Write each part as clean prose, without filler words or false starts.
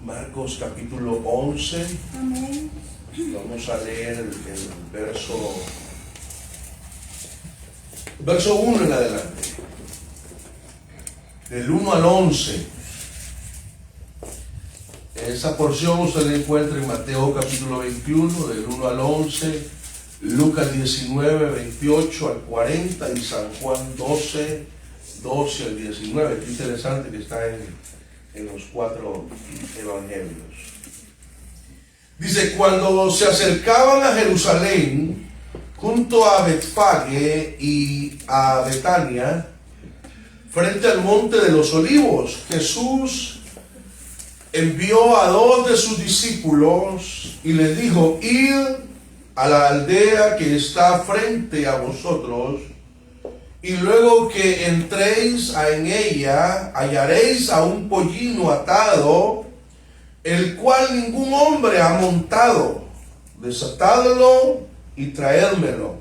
Marcos capítulo 11. Amén. Vamos a leer el verso 1 en adelante. Del 1 al 11. Esa porción usted la encuentra en Mateo capítulo 21, del 1 al 11, Lucas 19, 28 al 40 y San Juan 12, 12 al 19. Qué interesante que está en los 4 evangelios. Dice: cuando se acercaban a Jerusalén, junto a Betfage y a Betania, frente al monte de los olivos, Jesús envió a 2 de sus discípulos y les dijo: id a la aldea que está frente a vosotros, y luego que entréis en ella, hallaréis a un pollino atado, el cual ningún hombre ha montado. Desatadlo y traédmelo.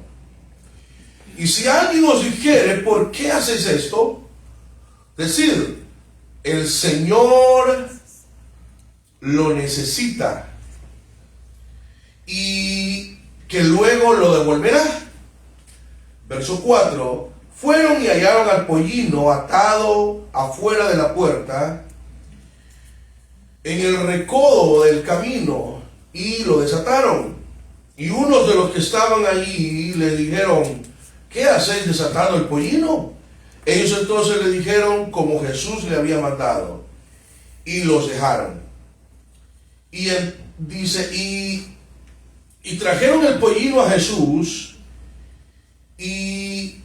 Y si alguien os dijere: ¿por qué hacéis esto?, decid: el Señor lo necesita, y que luego lo devolverá. Verso 4: fueron y hallaron al pollino atado afuera de la puerta, en el recodo del camino, y lo desataron. Y unos de los que estaban allí le dijeron: ¿qué hacéis desatando el pollino? Ellos entonces le dijeron como Jesús le había mandado, y los dejaron. Y él dice: y trajeron el pollino a Jesús, y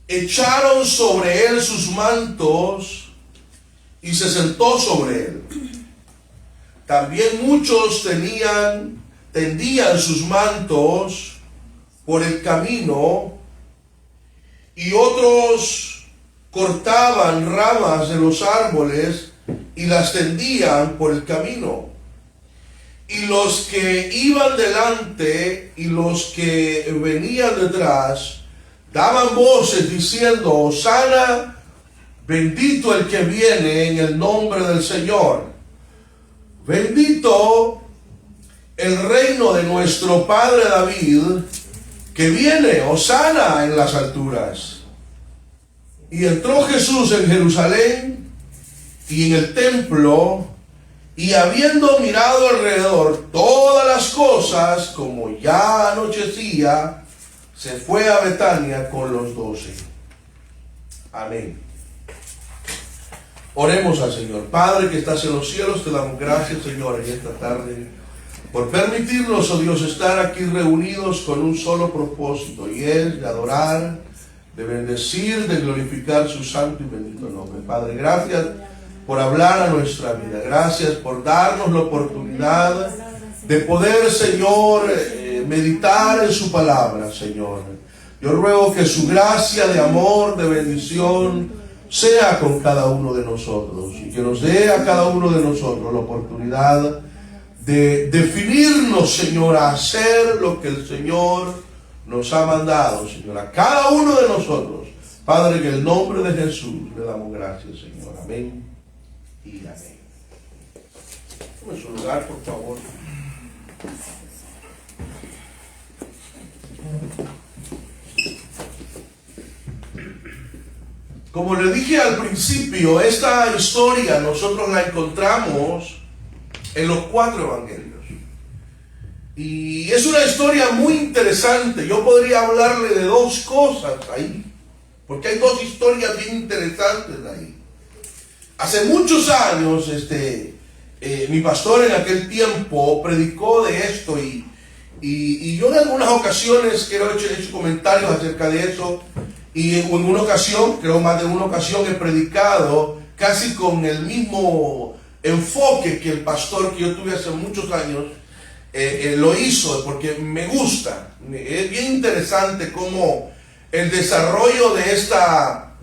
echaron sobre él sus mantos, y se sentó sobre él. También muchos tendían sus mantos por el camino, y otros cortaban ramas de los árboles y las tendían por el camino. Y los que iban delante y los que venían detrás daban voces diciendo: Hosana, bendito el que viene en el nombre del Señor. Bendito el reino de nuestro padre David, que viene, Hosana en las alturas. Y entró Jesús en Jerusalén y en el templo, y habiendo mirado alrededor todas las cosas, como ya anochecía, se fue a Betania con los 12. Amén. Oremos al Señor. Padre que estás en los cielos, te damos gracias, Señor, en esta tarde, por permitirnos, oh Dios, estar aquí reunidos con un solo propósito, y es de adorar, de bendecir, de glorificar su santo y bendito nombre. Padre, gracias por hablar a nuestra vida. Gracias por darnos la oportunidad de poder, Señor, meditar en su palabra, Señor. Yo ruego que su gracia de amor, de bendición, sea con cada uno de nosotros, y que nos dé a cada uno de nosotros la oportunidad de definirnos, Señor, a hacer lo que el Señor nos ha mandado, Señor, a cada uno de nosotros. Padre, en el nombre de Jesús le damos gracias, Señor. Amén y amén. Tome su lugar, por favor. Como le dije al principio, esta historia nosotros la encontramos en los 4 evangelios. Y es una historia muy interesante. Yo podría hablarle de 2 cosas ahí, porque hay 2 historias bien interesantes ahí. Hace muchos años, mi pastor en aquel tiempo predicó de esto, y yo en algunas ocasiones he hecho comentarios acerca de eso, y en una ocasión, creo más de una ocasión, he predicado casi con el mismo enfoque que el pastor que yo tuve hace muchos años lo hizo, porque me gusta. Es bien interesante cómo el desarrollo de esta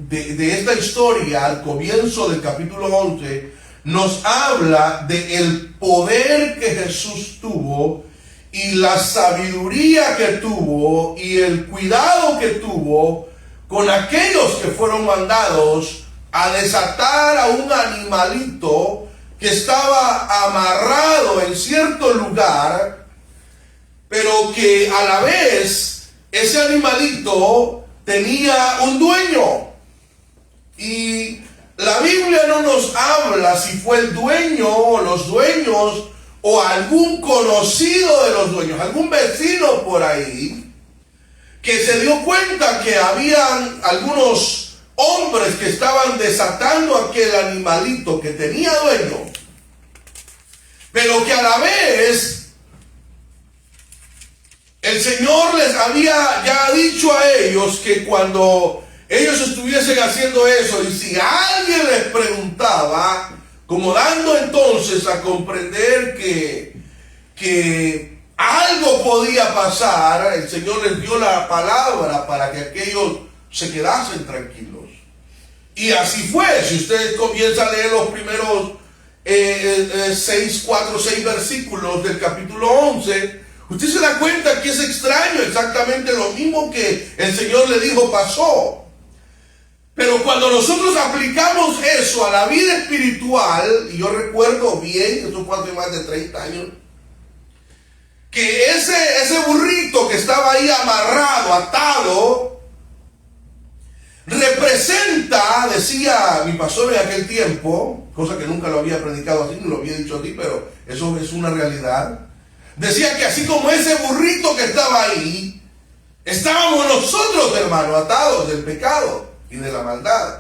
historia al comienzo del capítulo 11 nos habla del poder que Jesús tuvo, y la sabiduría que tuvo, y el cuidado que tuvo con aquellos que fueron mandados a desatar a un animalito que estaba amarrado en cierto lugar, pero que a la vez ese animalito tenía un dueño. Y la Biblia no nos habla si fue el dueño o los dueños o algún conocido de los dueños, algún vecino por ahí, que se dio cuenta que habían algunos hombres que estaban desatando aquel animalito que tenía dueño, pero que a la vez el Señor les había ya dicho a ellos que cuando ellos estuviesen haciendo eso, y si alguien les preguntaba, como dando entonces a comprender que algo podía pasar, el Señor les dio la palabra para que aquellos se quedasen tranquilos. Y así fue. Si usted comienza a leer los primeros 4 o 6 versículos del capítulo 11, usted se da cuenta que es extraño, exactamente lo mismo que el Señor le dijo pasó. Pero cuando nosotros aplicamos eso a la vida espiritual, y yo recuerdo bien, eso fue hace más de 30 años, que ese burrito que estaba ahí amarrado, atado, representa, decía mi pastor en aquel tiempo, cosa que nunca lo había predicado así, ni lo había dicho así, pero eso es una realidad. Decía que así como ese burrito que estaba ahí, estábamos nosotros, hermano, atados del pecado y de la maldad.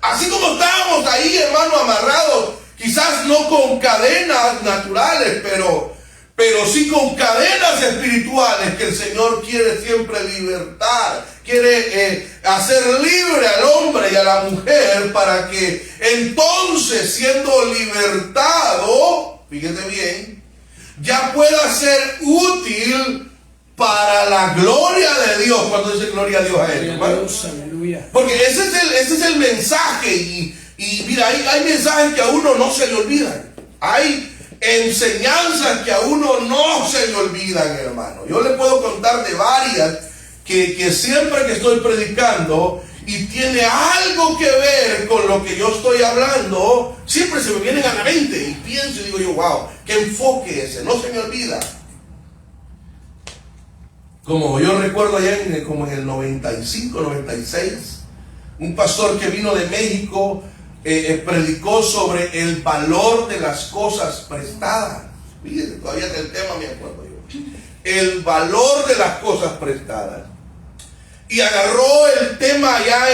Así como estábamos ahí, hermano, amarrados, quizás no con cadenas naturales, pero sí con cadenas espirituales que el Señor quiere siempre libertar, quiere hacer libre al hombre y a la mujer para que entonces, siendo libertado, fíjate bien, ya pueda ser útil para la gloria de Dios. Cuando dice gloria a Dios a él, aleluya. Porque ese es el mensaje. Y mira, hay mensajes que a uno no se le olvidan. Hay enseñanzas que a uno no se le olvidan, hermano. Yo le puedo contar de varias que siempre que estoy predicando y tiene algo que ver con lo que yo estoy hablando, siempre se me vienen a la mente y pienso y digo yo, wow, qué enfoque ese, no se me olvida. Como yo recuerdo allá como en el 95, 96, un pastor que vino de México predicó sobre el valor de las cosas prestadas. Fíjense, todavía del tema me acuerdo yo. El valor de las cosas prestadas. Y agarró el tema allá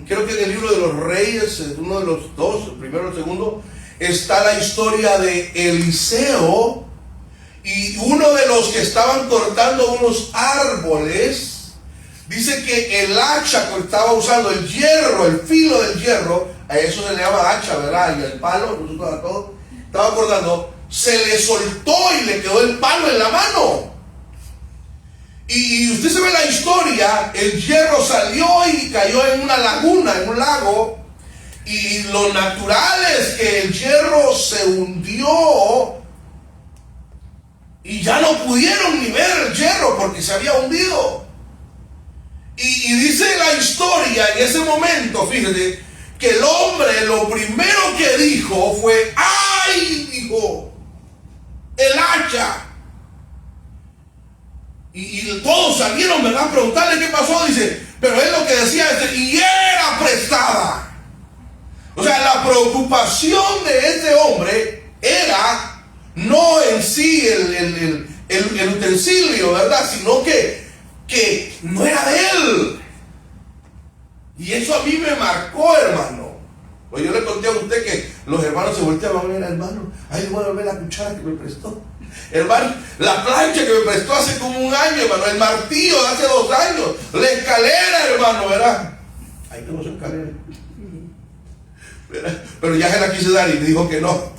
creo que en el libro de los Reyes, uno de los dos, el primero o el segundo, está la historia de Eliseo. Y uno de los que estaban cortando unos árboles, dice que el hacha que estaba usando, el hierro, el filo del hierro, a eso se le llama hacha, ¿verdad? Y el palo, nosotros todos, estaba cortando, se le soltó y le quedó el palo en la mano. Y usted se ve la historia, el hierro salió y cayó en una laguna, en un lago. Y lo natural es que el hierro se hundió. Y ya no pudieron ni ver el hierro porque se había hundido. Y dice la historia en ese momento, fíjate, que el hombre lo primero que dijo fue, ¡ay! Dijo, el hacha. Y todos salieron, ¿verdad?, a preguntarle qué pasó. Dice, pero él lo que decía es, y era prestada. O sea, la preocupación de este hombre era no en sí el utensilio, ¿verdad?, sino que no era de él. Y eso a mí me marcó, hermano. Pues yo le conté a usted que los hermanos se volteaban a ver al hermano. Ay, le voy a ver la cuchara que me prestó. Hermano, la plancha que me prestó hace como un año, hermano. El martillo de hace 2 años. La escalera, hermano, ¿verdad? Ahí tengo su escalera. ¿Verdad? Pero ya se la quise dar y me dijo que no.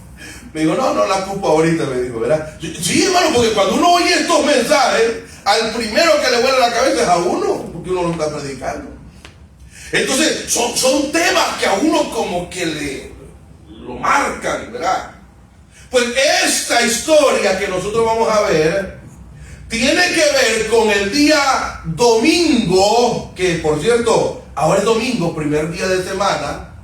Me dijo, no la ocupo ahorita, me dijo, ¿verdad? Sí, hermano, porque cuando uno oye estos mensajes, al primero que le vuela la cabeza es a uno, porque uno lo está predicando. Entonces, son temas que a uno como que lo marcan, ¿verdad? Pues esta historia que nosotros vamos a ver tiene que ver con el día domingo, que por cierto, ahora es domingo, primer día de semana,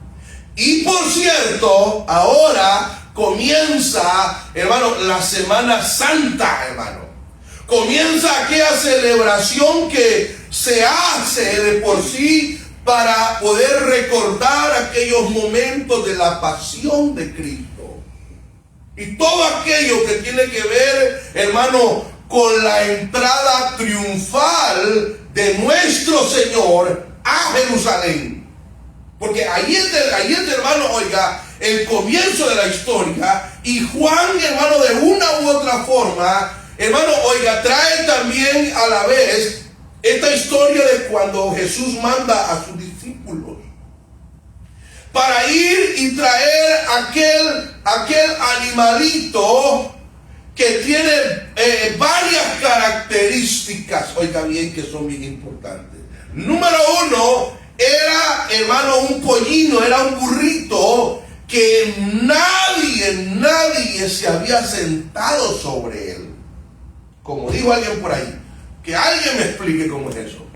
Y por cierto, ahora comienza, hermano, la Semana Santa, hermano. Comienza aquella celebración que se hace de por sí para poder recordar aquellos momentos de la pasión de Cristo. Y todo aquello que tiene que ver, hermano, con la entrada triunfal de nuestro Señor a Jerusalén. Porque ahí es, hermano, oiga, el comienzo de la historia. Y Juan, hermano, de una u otra forma, hermano, oiga, trae también a la vez esta historia de cuando Jesús manda a sus discípulos para ir y traer aquel animalito que tiene varias características, oiga bien, que son bien importantes. Número uno, era, hermano, un pollino, era un burrito que nadie se había sentado sobre él. Como dijo alguien por ahí, que alguien me explique cómo es eso.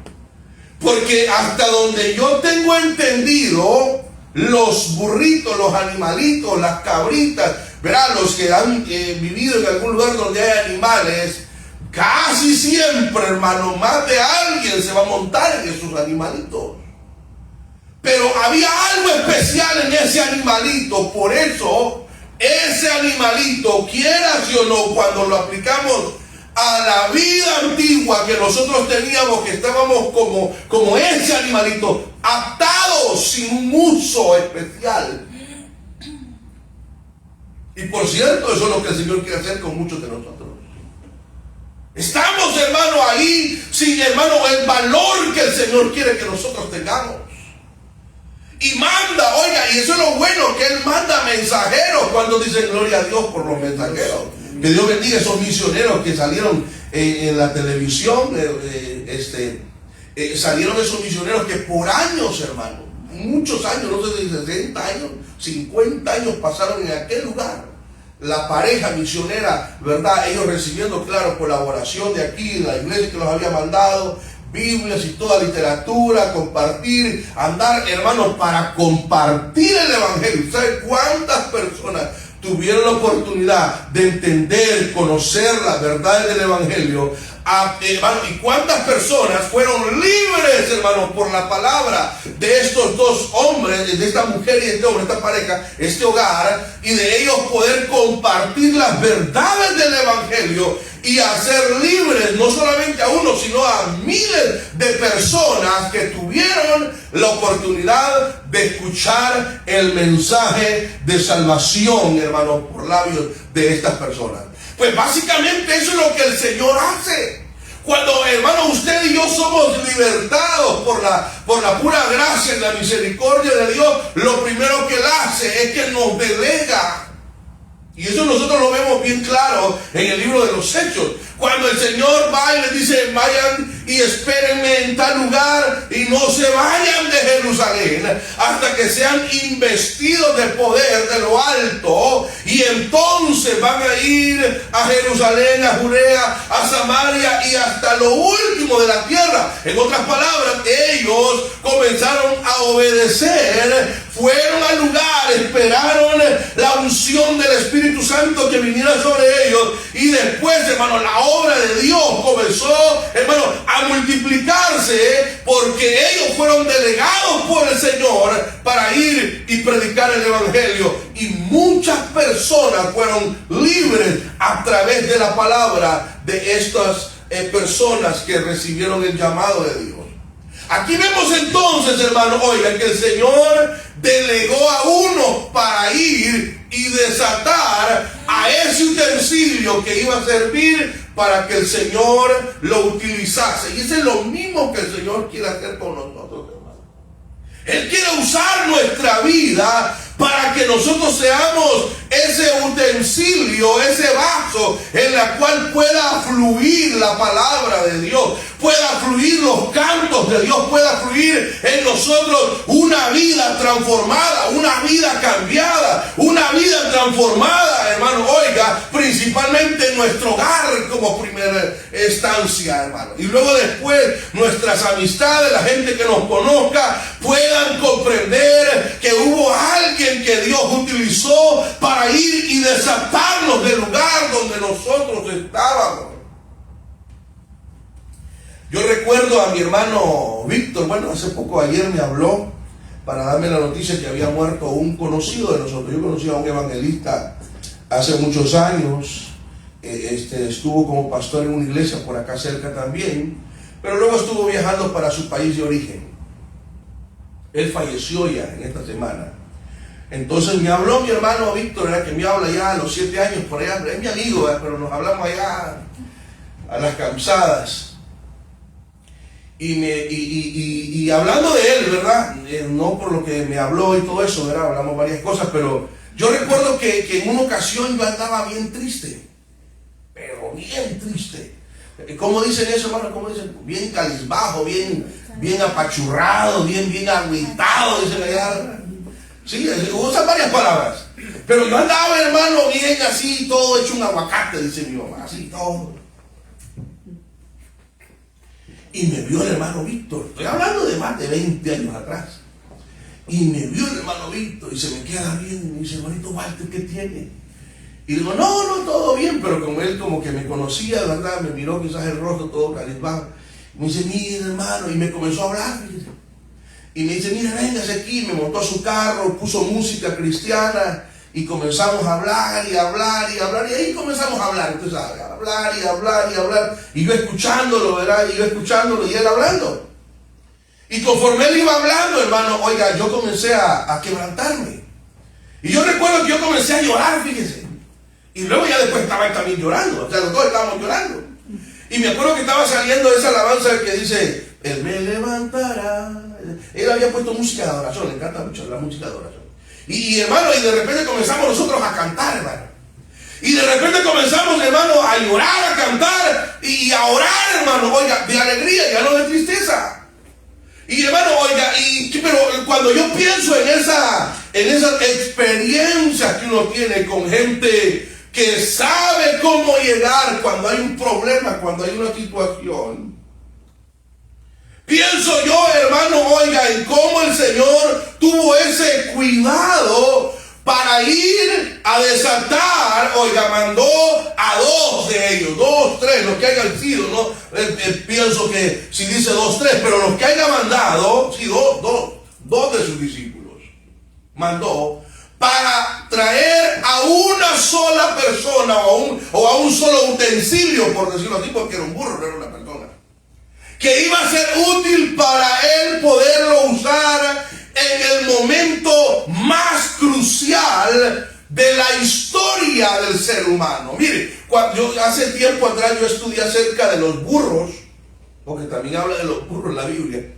Porque hasta donde yo tengo entendido, los burritos, los animalitos, las cabritas, ¿verdad? Los que han vivido en algún lugar donde hay animales, casi siempre, hermano, más de alguien se va a montar en esos animalitos. Pero había algo especial en ese animalito. Por eso, ese animalito, quiera sí o no, cuando lo aplicamos a la vida antigua que nosotros teníamos, que estábamos como ese animalito, atados sin un uso especial. Y por cierto, eso es lo que el Señor quiere hacer con muchos de nosotros. Estamos, hermano, ahí sin, hermano, el valor que el Señor quiere que nosotros tengamos. Y manda, oiga, y eso es lo bueno, que Él manda mensajeros cuando dicen gloria a Dios por los mensajeros. Que Dios bendiga a esos misioneros que salieron en la televisión, salieron esos misioneros que por años, hermano, muchos años, no sé si 60 años, 50 años pasaron en aquel lugar. La pareja misionera, ¿verdad? Ellos recibiendo, claro, colaboración de aquí, de la iglesia que los había mandado, Biblias y toda literatura, compartir, andar, hermanos, para compartir el Evangelio. ¿Sabe cuántas personas tuvieron la oportunidad de entender, conocer las verdades del Evangelio? Hermano, y cuántas personas fueron libres, hermano, por la palabra de estos dos hombres, de esta mujer y este hombre, esta pareja, este hogar, y de ellos poder compartir las verdades del Evangelio y hacer libres no solamente a uno, sino a miles de personas que tuvieron la oportunidad de escuchar el mensaje de salvación, hermano, por labios de estas personas. Pues básicamente eso es lo que el Señor hace. Cuando, hermano, usted y yo somos libertados por la pura gracia y la misericordia de Dios, lo primero que Él hace es que nos delega. Y eso nosotros lo vemos bien claro en el libro de los Hechos. Cuando el Señor va y les dice, vayan y espérenme en tal lugar y no se vayan de Jerusalén hasta que sean investidos de poder de lo alto, y entonces van a ir a Jerusalén, a Judea, a Samaria y hasta lo último de la tierra. En otras palabras, ellos comenzaron a obedecer, fueron al lugar, esperaron la unción del Espíritu Santo que viniera sobre ellos, y después, hermano, la obra de Dios comenzó, hermano, a multiplicarse, porque ellos fueron delegados por el Señor para ir y predicar el Evangelio, y muchas personas fueron libres a través de la palabra de estas personas que recibieron el llamado de Dios. Aquí vemos entonces, hermano, oiga, que el Señor delegó a uno para ir y desatar a ese utensilio que iba a servir para que el Señor lo utilizase. Y eso es lo mismo que el Señor quiere hacer con nosotros, hermano. Él quiere usar nuestra vida para que nosotros seamos ese utensilio, ese vaso en la cual pueda fluir la palabra de Dios, pueda fluir los cantos de Dios, pueda fluir en nosotros una vida transformada, una vida cambiada, una vida transformada, hermano. Oiga, principalmente nuestro hogar como primera estancia, hermano. Y luego después nuestras amistades, la gente que nos conozca, puedan comprender que hubo alguien que Dios utilizó para ir y desatarnos del lugar donde nosotros estábamos. Yo recuerdo a mi hermano Víctor, bueno, hace poco, ayer me habló para darme la noticia que había muerto un conocido de nosotros. Yo conocí a un evangelista hace muchos años, estuvo como pastor en una iglesia por acá cerca también, pero luego estuvo viajando para su país de origen. Él falleció ya en esta semana. Entonces me habló mi hermano Víctor, era que me habla ya a los 7 años por allá, es mi amigo, pero nos hablamos allá a las cansadas. Y hablando de él, ¿verdad? No por lo que me habló y todo eso, ¿verdad? Hablamos varias cosas, pero yo recuerdo que en una ocasión yo andaba bien triste, pero bien triste. ¿Cómo dicen eso, hermano? ¿Cómo dicen? Bien cabizbajo, bien apachurrado, bien agüitado, dicen allá. Sí, usan varias palabras. Pero yo andaba, hermano, bien así, todo hecho un aguacate, dice mi mamá, así todo. Y me vio el hermano Víctor, estoy hablando de más de 20 años atrás. Y me vio el hermano Víctor y se me queda bien y me dice, hermanito Walter, ¿qué tiene? Y digo, no, todo bien, pero como él como que me conocía, ¿verdad? Me miró quizás el rostro todo cabizbajo. Me dice, mira hermano, y me comenzó a hablar, fíjese. Y me dice, mira, véngase aquí, me montó a su carro, puso música cristiana y comenzamos a hablar y ahí comenzamos a hablar, entonces a hablar, y yo escuchándolo, ¿verdad? Y él hablando. Y conforme él iba hablando, hermano, oiga, yo comencé a quebrantarme. Y yo recuerdo que yo comencé a llorar, fíjese. Y luego ya después estaba él también llorando, o sea, los dos estábamos llorando. Y me acuerdo que estaba saliendo esa alabanza que dice, Él me levantará. Él había puesto música de adoración, le encanta mucho la música de adoración. Y hermano, y de repente comenzamos nosotros a cantar, hermano. Y de repente comenzamos, hermano, a llorar, a cantar y a orar, hermano, oiga, de alegría, ya no de tristeza. Y hermano, oiga, pero cuando yo pienso en esas experiencias que uno tiene con gente que sabe cómo llegar cuando hay un problema, cuando hay una situación, pienso yo, hermano, oiga, en cómo el Señor tuvo ese cuidado para ir a desatar, oiga, mandó a 2 de ellos, 2, 3, los que hayan sido, ¿no? Pienso que si dice 2, 3, pero los que haya mandado, sí, dos de sus discípulos, mandó para traer a una sola persona o a un solo utensilio, por decirlo así, porque era un burro, no era una persona, que iba a ser útil para él poderlo usar en el momento más crucial de la historia del ser humano. Mire, hace tiempo atrás yo estudié acerca de los burros, porque también habla de los burros en la Biblia.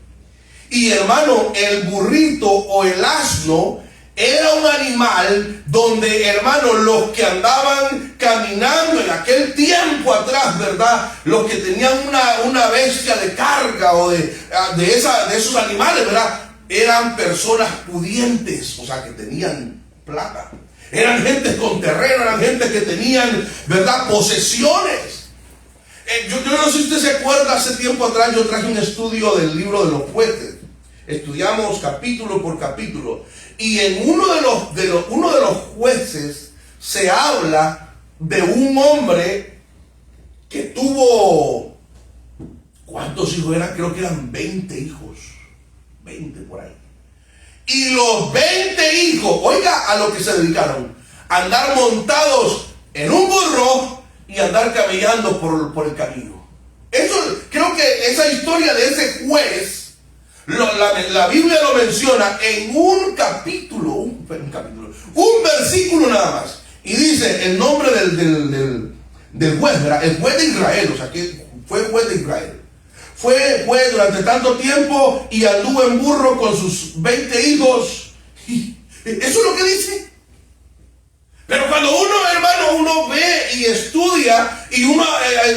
Y hermano, el burrito o el asno era un animal donde, hermano, los que andaban caminando en aquel tiempo atrás, ¿verdad? Los que tenían una bestia de carga o de esos animales, ¿verdad? Eran personas pudientes, o sea, que tenían plata. Eran gente con terreno, eran gente que tenían, ¿verdad?, posesiones. Yo no sé si usted se acuerda, hace tiempo atrás yo traje un estudio del libro de los jueces. Estudiamos capítulo por capítulo. Y en uno de los jueces se habla de un hombre que tuvo, ¿cuántos hijos eran? Creo que eran 20 hijos. 20 por ahí. Y los 20 hijos, oiga a lo que se dedicaron: andar montados en un burro y andar camellando por el camino. Eso, creo que esa historia de ese juez, la Biblia lo menciona en un capítulo, un versículo nada más. Y dice el nombre del juez, ¿verdad? El juez de Israel, o sea que fue juez de Israel. Fue juez durante tanto tiempo y anduvo en burro con sus 20 hijos. Y eso es lo que dice. Pero cuando uno ve y estudia y uno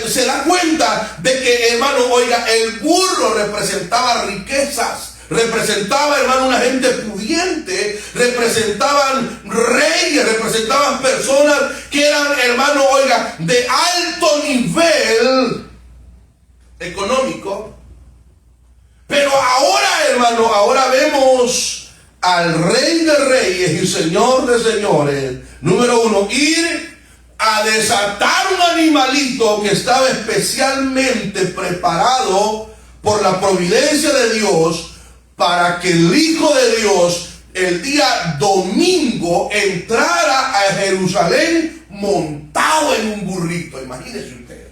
se da cuenta de que, hermano, oiga, el burro representaba riquezas, representaba, hermano, una gente pudiente, representaban reyes, representaban personas que eran, hermano, oiga, de alto nivel económico. Pero ahora, hermano, ahora vemos al Rey de Reyes y Señor de Señores, número uno, ir a desatar un animalito que estaba especialmente preparado por la providencia de Dios para que el Hijo de Dios el día domingo entrara a Jerusalén montado en un burrito. Imagínense ustedes.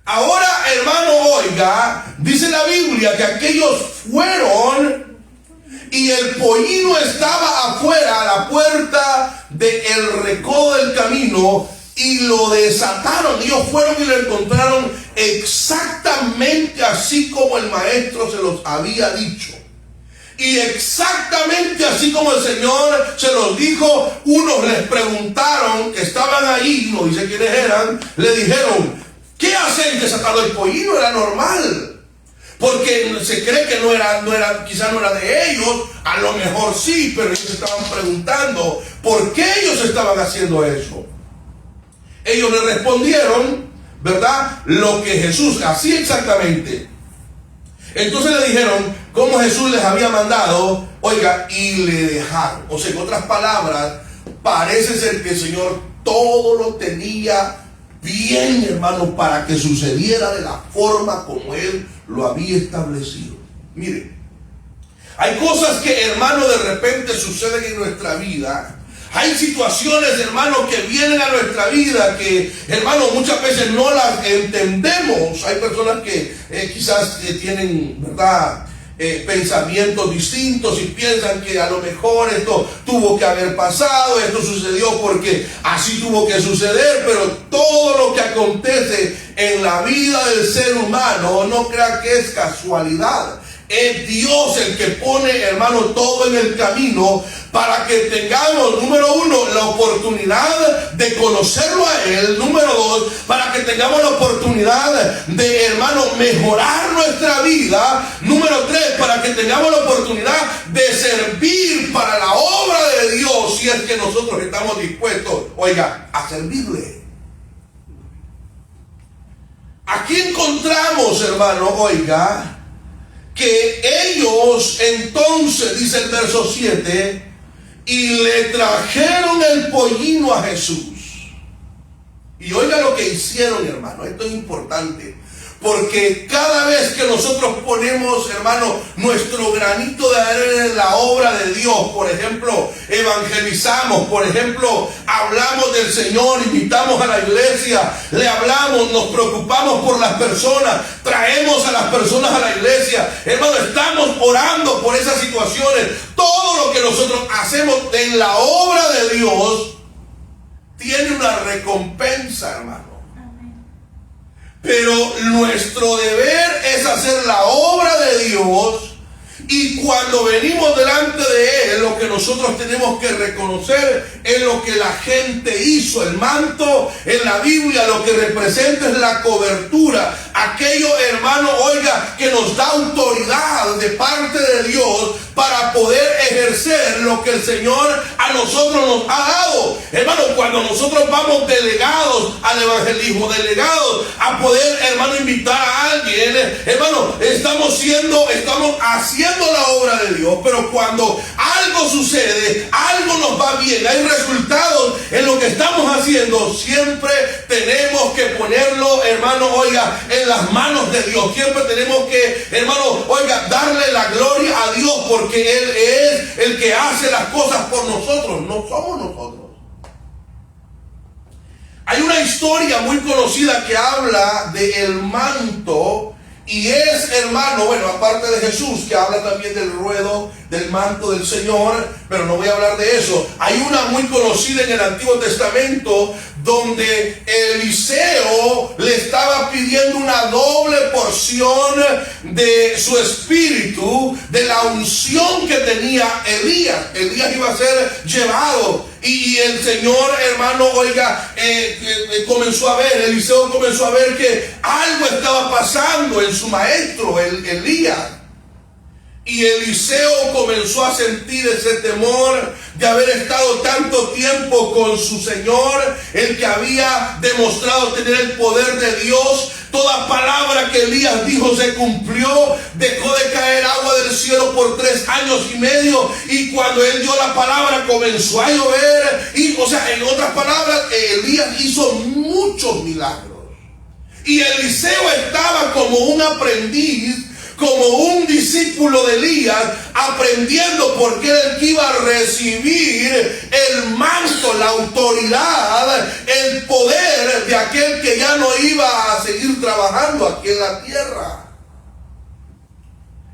Ahora, hermano, oiga, dice la Biblia que aquellos fueron y el pollino estaba afuera a la puerta del recodo del camino y lo desataron. Ellos fueron y lo encontraron exactamente así como el maestro se los había dicho. Y exactamente así como el Señor se los dijo. Unos les preguntaron, que estaban ahí, no dice quiénes eran, le dijeron: ¿qué hacen desatando el pollino? Era normal. Porque se cree que quizás no era de ellos, a lo mejor sí, pero ellos estaban preguntando por qué ellos estaban haciendo eso. Ellos le respondieron, ¿verdad?, lo que Jesús hacía exactamente. Entonces le dijeron cómo Jesús les había mandado, oiga, y le dejaron. O sea, en otras palabras, parece ser que el Señor todo lo tenía bien, hermano, para que sucediera de la forma como Él lo había establecido. Mire, hay cosas que, hermano, de repente suceden en nuestra vida. Hay situaciones, hermano, que vienen a nuestra vida que, hermano, muchas veces no las entendemos. Hay personas que quizás tienen, ¿verdad?, pensamientos distintos y piensan que a lo mejor esto tuvo que haber pasado, esto sucedió porque así tuvo que suceder. Pero todo lo que acontece en la vida del ser humano, no crea que es casualidad. Es Dios el que pone, hermano, todo en el camino para que tengamos, número uno, la oportunidad de conocerlo a Él. Número dos, para que tengamos la oportunidad de, hermano, mejorar nuestra vida. Número tres, para que tengamos la oportunidad de servir para la obra de Dios, si es que nosotros estamos dispuestos, oiga, a servirle. Aquí encontramos, hermano, oiga, que ellos entonces, dice el verso 7, y le trajeron el pollino a Jesús. Y oiga lo que hicieron, hermano, esto es importante. Porque cada vez que nosotros ponemos, hermano, nuestro granito de arena en la obra de Dios, por ejemplo, evangelizamos, por ejemplo, hablamos del Señor, invitamos a la iglesia, le hablamos, nos preocupamos por las personas, traemos a las personas a la iglesia, hermano, estamos orando por esas situaciones. Todo lo que nosotros hacemos en la obra de Dios tiene una recompensa, hermano. Pero nuestro deber es hacer la obra de Dios, y cuando venimos delante de Él, lo que nosotros tenemos que reconocer es lo que la gente hizo. El manto en la Biblia lo que representa es la cobertura. Aquello, hermano, oiga, que nos da autoridad de parte de Dios para poder ejercer lo que el Señor a nosotros nos ha dado. Hermano, cuando nosotros vamos delegados al evangelismo, delegados a poder, hermano, invitar a alguien, hermano, estamos haciendo la obra de Dios. Pero cuando algo sucede, algo nos va bien, hay resultados en lo que estamos haciendo, siempre tenemos que ponerlo, hermano, oiga, en las manos de Dios. Siempre tenemos que, hermano, oiga, darle la gloria a Dios, porque Él es el que hace las cosas por nosotros, no somos nosotros. Hay una historia muy conocida que habla del manto, y es, hermano, bueno, aparte de Jesús, que habla también del ruedo, del manto del Señor, pero no voy a hablar de eso. Hay una muy conocida en el Antiguo Testamento, donde Eliseo le estaba pidiendo una doble porción de su espíritu, de la unción que tenía Elías. Elías iba a ser llevado, y el Señor, hermano, oiga, comenzó a ver, Eliseo comenzó a ver que algo estaba pasando en su maestro, Elías. Y Eliseo comenzó a sentir ese temor de haber estado tanto tiempo con su Señor, el que había demostrado tener el poder de Dios. Toda palabra que Elías dijo se cumplió. Dejó de caer agua del cielo por 3 años y medio. Y cuando él dio la palabra comenzó a llover. Y, en otras palabras, Elías hizo muchos milagros. Y Eliseo estaba como un aprendiz, como un discípulo de Elías, aprendiendo, porque era el que iba a recibir el manto, la autoridad, el poder de aquel que ya no iba a seguir trabajando aquí en la tierra.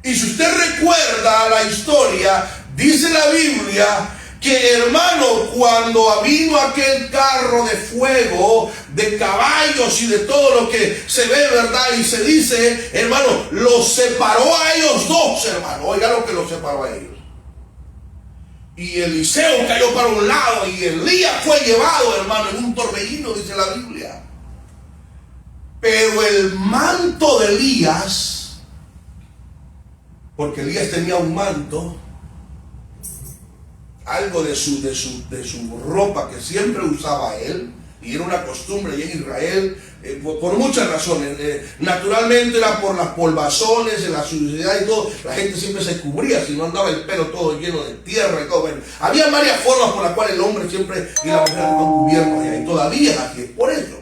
Y si usted recuerda la historia, dice la Biblia que, hermano, cuando vino aquel carro de fuego, de caballos y de todo lo que se ve, ¿verdad? Y se dice, hermano, los separó a ellos dos, hermano. Oiga lo que los separó a ellos. Y Eliseo cayó para un lado y Elías fue llevado, hermano, en un torbellino, dice la Biblia. Pero el manto de Elías, porque Elías tenía un manto, algo de su ropa que siempre usaba él, y era una costumbre allá en Israel, por muchas razones. Naturalmente era por las polvazones, en la suciedad y todo. La gente siempre se cubría, si no andaba el pelo todo lleno de tierra y todo. Bueno, había varias formas por las cuales el hombre siempre y la mujer estaban cubiertos allá, y todavía aquí es por ello.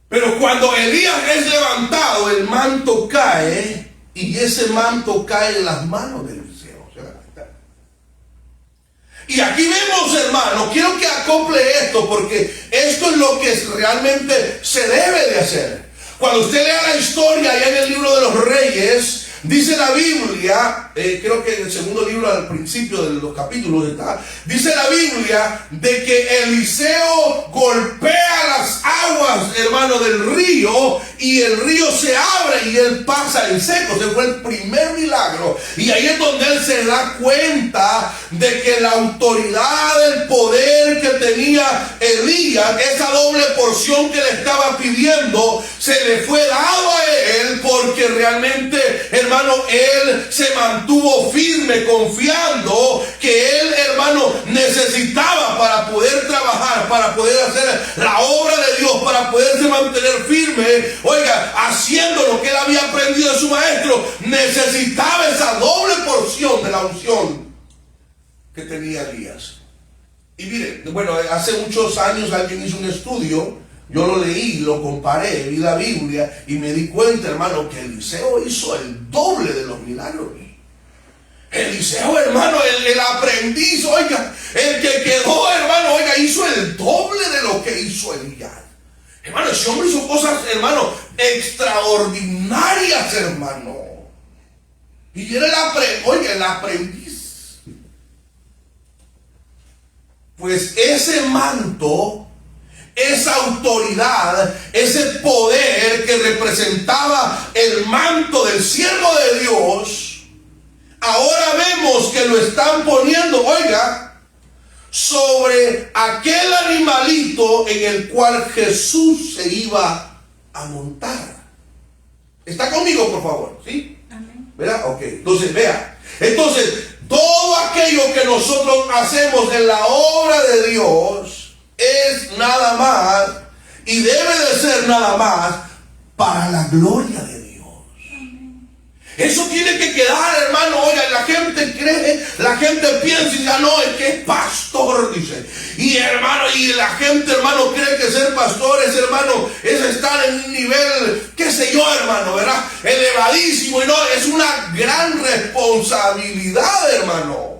Pero cuando Elías es levantado, el manto cae, y ese manto cae en las manos de Eliseo. Y aquí vemos, hermano, quiero que acople esto, porque esto es lo que realmente se debe de hacer. Cuando usted lea la historia allá en el libro de los Reyes, dice la Biblia, creo que en el segundo libro al principio de los capítulos está, dice la Biblia de que Eliseo golpea las aguas, hermano, del río, y el río se abre y él pasa en seco. Ese fue el primer milagro. Y ahí es donde él se da cuenta de que la autoridad, el poder que tenía Elías, esa doble porción que le estaba pidiendo, se le fue dado a él, porque realmente, hermano, él se mantuvo firme, confiando que él, hermano, necesitaba para poder trabajar, para poder hacer la obra de Dios, para poderse mantener firme. Oiga, haciendo lo que él había aprendido de su maestro, necesitaba esa doble porción de la unción que tenía Elías. Y mire, bueno, hace muchos años alguien hizo un estudio, yo lo leí, lo comparé, vi la Biblia y me di cuenta, hermano, que Eliseo hizo el doble de los milagros. Eliseo, hermano, el aprendiz, oiga, el que quedó, hermano, oiga, hizo el doble de lo que hizo Elías. Hermano, ese hombre hizo cosas, hermano, extraordinarias, hermano. Y era el aprendiz. Pues ese manto, esa autoridad, ese poder que representaba el manto del siervo de Dios, ahora vemos que lo están poniendo, oiga, sobre aquel animalito en el cual Jesús se iba a montar. ¿Está conmigo, por favor? ¿Sí? Amén. ¿Verdad? Ok, entonces vea. Entonces, todo aquello que nosotros hacemos en la obra de Dios es nada más, y debe de ser nada más, para la gloria de Dios. Eso tiene que quedar, hermano. Oiga, la gente cree, la gente piensa y dice, no, es que es pastor, dice. Y hermano, y la gente, hermano, cree que ser pastor es, hermano, es estar en un nivel, qué sé yo, hermano, ¿verdad? Elevadísimo. Y no, es una gran responsabilidad, hermano.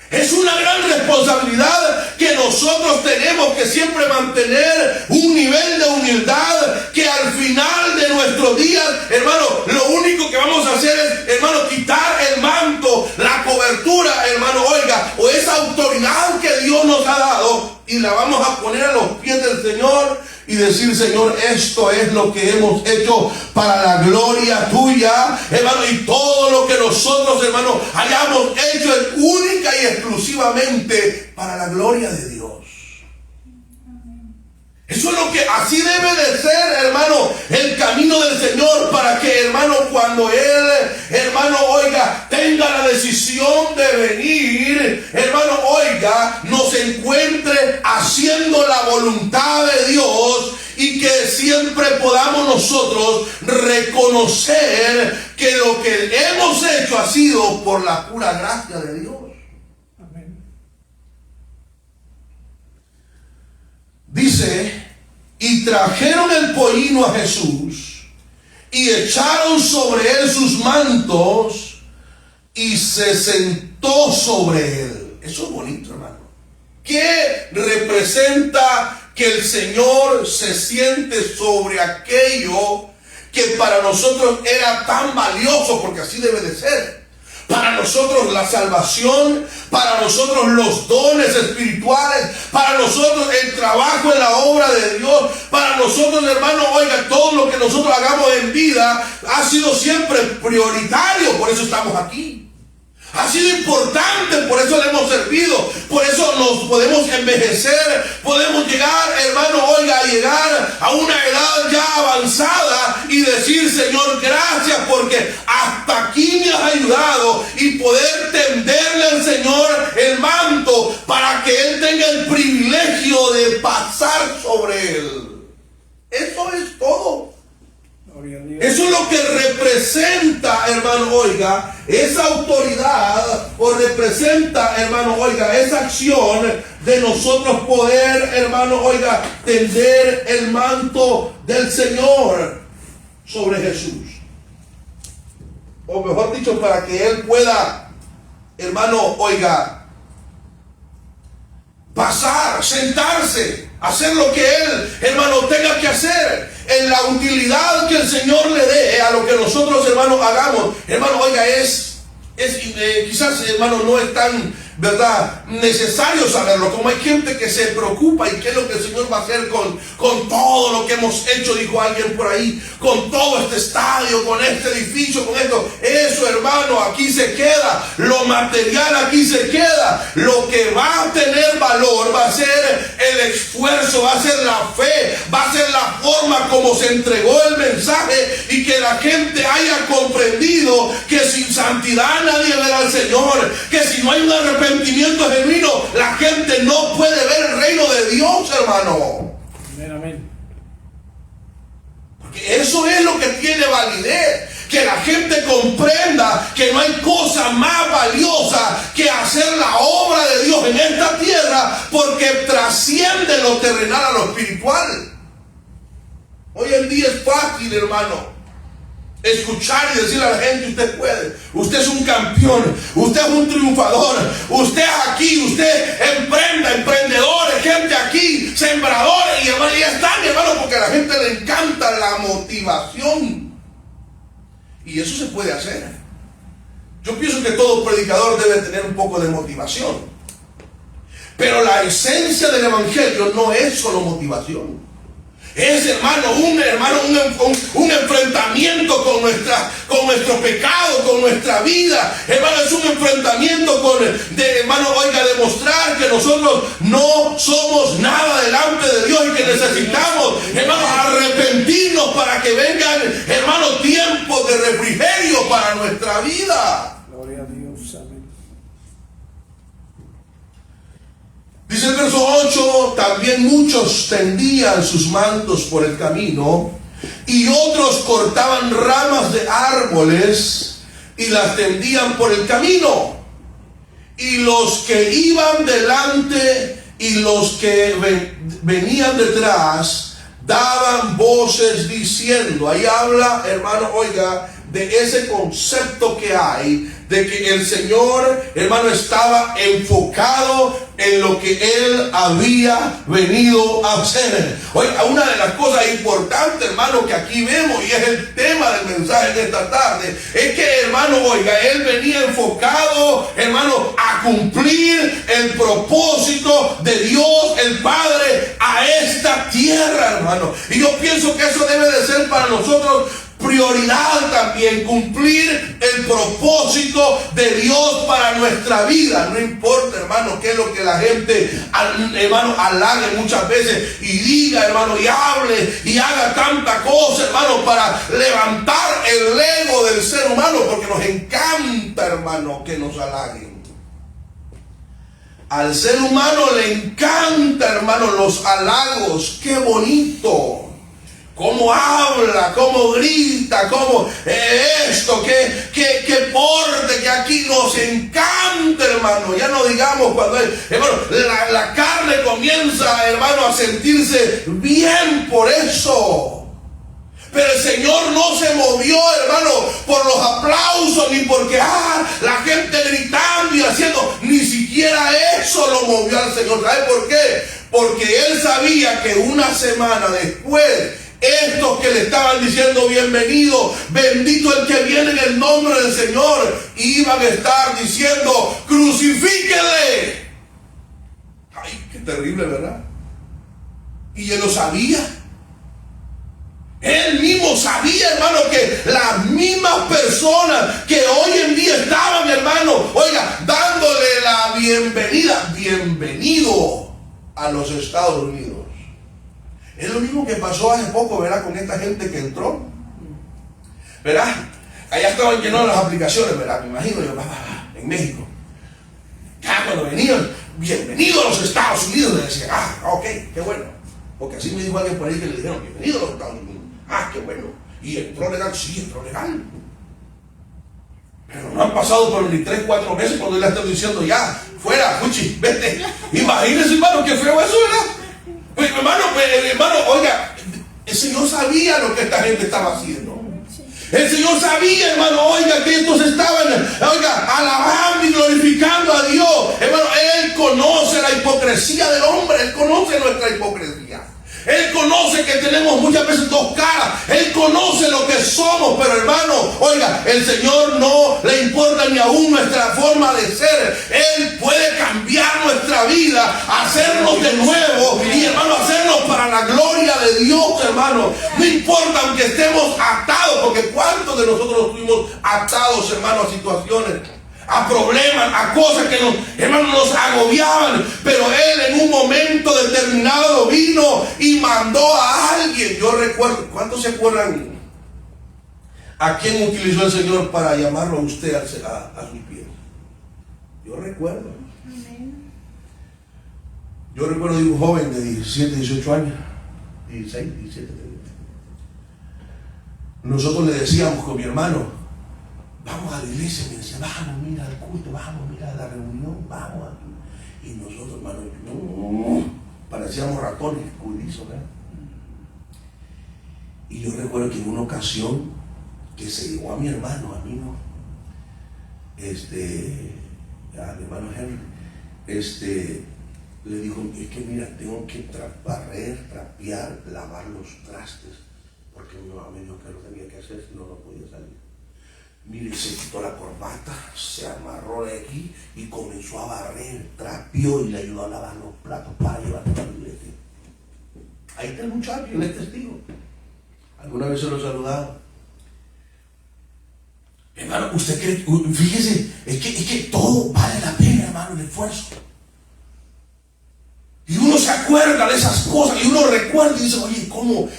Es una gran responsabilidad que nosotros tenemos que siempre mantener un nivel de humildad, que al final de nuestros días, hermano, lo único que vamos a hacer es, hermano, quitar el manto, la cobertura, hermano, oiga, o esa autoridad que Dios nos ha dado, y la vamos a poner a los pies del Señor y decir, Señor, esto es lo que hemos hecho para la gloria tuya, hermano, y todo lo que nosotros, hermano, hayamos hecho es única y exclusivamente para la gloria de Dios. Eso es es lo que así debe de ser, hermano, el camino del Señor, para que, hermano, cuando Él, hermano, oiga, tenga la decisión de venir, hermano, oiga, nos encuentre haciendo la voluntad de Dios, y que siempre podamos nosotros reconocer que lo que hemos hecho ha sido por la pura gracia de Dios. Amén. Dice, y trajeron el pollino a Jesús y echaron sobre él sus mantos y se sentó sobre él. Eso es bonito, hermano. ¿Qué representa que el Señor se siente sobre aquello que para nosotros era tan valioso? Porque así debe de ser. Para nosotros la salvación, para nosotros los dones espirituales, para nosotros el trabajo en la obra de Dios, para nosotros, hermano, oiga, todo lo que nosotros hagamos en vida ha sido siempre prioritario. Por eso estamos aquí. Ha sido importante, por eso le hemos servido, por eso nos podemos envejecer, podemos llegar, hermano, oiga, a llegar a una edad ya avanzada y decir, Señor, gracias porque hasta aquí me has ayudado, y poder tenderle al Señor el manto para que Él tenga el privilegio de pasar sobre él. Eso es todo. Eso es lo que representa, hermano, oiga, esa autoridad, o representa, hermano, oiga, esa acción de nosotros poder, hermano, oiga, tender el manto del Señor sobre Jesús. O mejor dicho, para que Él pueda, hermano, oiga, pasar, sentarse, hacer lo que Él, hermano, tenga que hacer, en la utilidad que el Señor le dé a lo que nosotros, hermano, hagamos. Hermano, oiga, quizás, hermano, no es tan, ¿verdad?, necesario saberlo. Como hay gente que se preocupa, y qué es lo que el Señor va a hacer con todo lo que hemos hecho, dijo alguien por ahí, con todo este estadio, con este edificio, con esto. Eso, hermano, aquí se queda. Lo material aquí se queda. Lo que va a tener valor va a ser el esfuerzo, va a ser la fe, va a ser la forma como se entregó el mensaje, y que la gente haya comprendido que sin santidad nadie verá al Señor, que si no hay un arrepentimiento genuino, la gente no puede ver el reino de Dios, hermano. Amén, amén. Porque eso es lo que tiene validez, que la gente comprenda que no hay cosa más valiosa que hacer la obra de Dios en esta tierra, porque trasciende lo terrenal a lo espiritual. Hoy en día es fácil, hermano, escuchar y decirle a la gente, usted puede, usted es un campeón, usted es un triunfador, usted es aquí, usted emprenda, emprendedores, gente aquí, sembradores, y hermano, ya están, hermano, porque a la gente le encanta la motivación. Y eso se puede hacer. Yo pienso que todo predicador debe tener un poco de motivación. Pero la esencia del evangelio no es solo motivación. Es, hermano, un enfrentamiento con nuestro pecado, con nuestra vida. Hermano, es un enfrentamiento hermano, oiga, demostrar que nosotros no somos nada delante de Dios, y que necesitamos, hermano, arrepentirnos para que vengan, hermano, tiempos de refrigerio para nuestra vida. Gloria a Dios, amén. Dice el verso 8, también muchos tendían sus mantos por el camino, y otros cortaban ramas de árboles y las tendían por el camino. Y los que iban delante y los que venían detrás daban voces diciendo. Ahí habla, hermano, oiga, de ese concepto que hay, de que el Señor, hermano, estaba enfocado en lo que Él había venido a hacer. Oiga, una de las cosas importantes, hermano, que aquí vemos, y es el tema del mensaje de esta tarde, es que, hermano, oiga, Él venía enfocado, hermano, a cumplir el propósito de Dios el Padre a esta tierra, hermano. Y yo pienso que eso debe de ser para nosotros prioridad también cumplir el propósito de Dios para nuestra vida. No importa, hermano, qué es lo que la gente, hermano, halague muchas veces y diga, hermano, y hable y haga tanta cosa, hermano, para levantar el ego del ser humano, porque nos encanta, hermano, que nos halaguen. Al ser humano le encanta, hermano, los halagos. Qué bonito. Cómo habla, cómo grita, cómo esto, qué porte, que aquí nos encanta, hermano. Ya no digamos cuando hermano, la carne comienza, hermano, a sentirse bien por eso. Pero el Señor no se movió, hermano, por los aplausos, ni porque la gente gritando y haciendo. Ni siquiera eso lo movió al Señor. ¿Sabe por qué? Porque Él sabía que una semana después, estos que le estaban diciendo bienvenido, bendito el que viene en el nombre del Señor, iban a estar diciendo crucifíquenle. Ay, qué terrible, ¿verdad? Y Él lo sabía. Él mismo sabía, hermano, que las mismas personas que hoy en día estaban, hermano, oiga, dándole la bienvenida, bienvenido a los Estados Unidos. Es lo mismo que pasó hace poco, ¿verdad? Con esta gente que entró, ¿verdad? Allá estaban llenos las aplicaciones, ¿verdad? Me imagino yo, en México. Ya cuando venían, bienvenido a los Estados Unidos, le decían, ok, qué bueno. Porque así me dijo alguien por ahí que le dijeron, bienvenido a los Estados Unidos. Qué bueno. ¿Y entró legal? Sí, entró legal. Pero no han pasado por ni 3-4 meses cuando él le está diciendo, ya, fuera, fuchi, vete. Imagínense, hermano, qué feo eso, ¿verdad? Pues, hermano, oiga, el Señor sabía lo que esta gente estaba haciendo. El Señor sabía, hermano, oiga, que estos estaban, oiga, alabando y glorificando a Dios. Hermano, Él conoce la hipocresía del hombre, Él conoce nuestra hipocresía. Él conoce que tenemos muchas veces dos caras. Él conoce lo que somos. Pero hermano, oiga, el Señor no le importa ni aún nuestra forma de ser. Él puede cambiar nuestra vida, hacernos de nuevo y, hermano, hacernos para la gloria de Dios, hermano. No importa aunque estemos atados, porque ¿cuántos de nosotros estuvimos atados, hermano, a situaciones, a problemas, a cosas que nos agobiaban? Pero Él en un momento determinado vino y mandó a alguien. Yo recuerdo, ¿cuántos se acuerdan a quién utilizó el Señor para llamarlo a usted a sus pies? Yo recuerdo. Yo recuerdo de un joven de 17, 18 años, 16, 17. Nosotros le decíamos con mi hermano, vamos a la iglesia, me decía, vamos, mira al culto, vamos, mira a la reunión, vamos aquí. Y nosotros, hermano, parecíamos ratones, cuidizos, ¿verdad? Y yo recuerdo que en una ocasión que se llegó a mi hermano, a mí no, a mi hermano Henry, le dijo, es que mira, tengo que barrer, trapear, lavar los trastes, porque mi mamá me dijo que lo tenía que hacer, si no, no podía salir. Mire, se quitó la corbata, se amarró de aquí y comenzó a barrer, trapeó y le ayudó a lavar los platos para llevarlo a la iglesia. Ahí está el muchacho, él es testigo. ¿Alguna vez se lo he saludado? Hermano, usted cree, fíjese, es que todo vale la pena, hermano, el esfuerzo. Y uno se acuerda de esas cosas y uno recuerda y dice, oye, ¿cómo?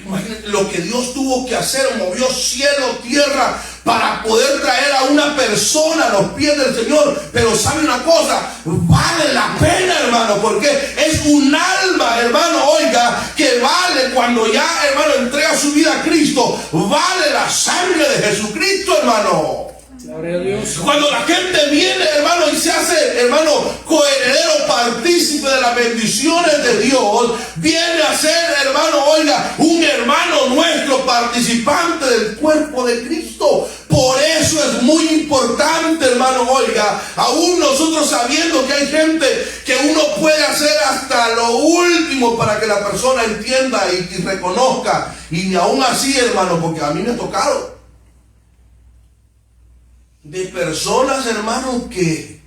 Imagínate lo que Dios tuvo que hacer, movió cielo, tierra para poder traer a una persona a los pies del Señor. Pero sabe una cosa, vale la pena, hermano, porque es un alma, hermano, oiga, que vale cuando ya, hermano, entrega su vida a Cristo. Vale la sangre de Jesucristo, hermano. Gloria a Dios. Cuando la gente viene, hermano, y se hace, hermano, coheredero, partícipe de las bendiciones de Dios, viene a ser, hermano, oiga, un hermano nuestro, participante del cuerpo de Cristo. Por eso es muy importante, hermano, oiga, aún nosotros sabiendo que hay gente que uno puede hacer hasta lo último para que la persona entienda y reconozca, y aún así, hermano, porque a mí me ha tocado de personas, hermano, que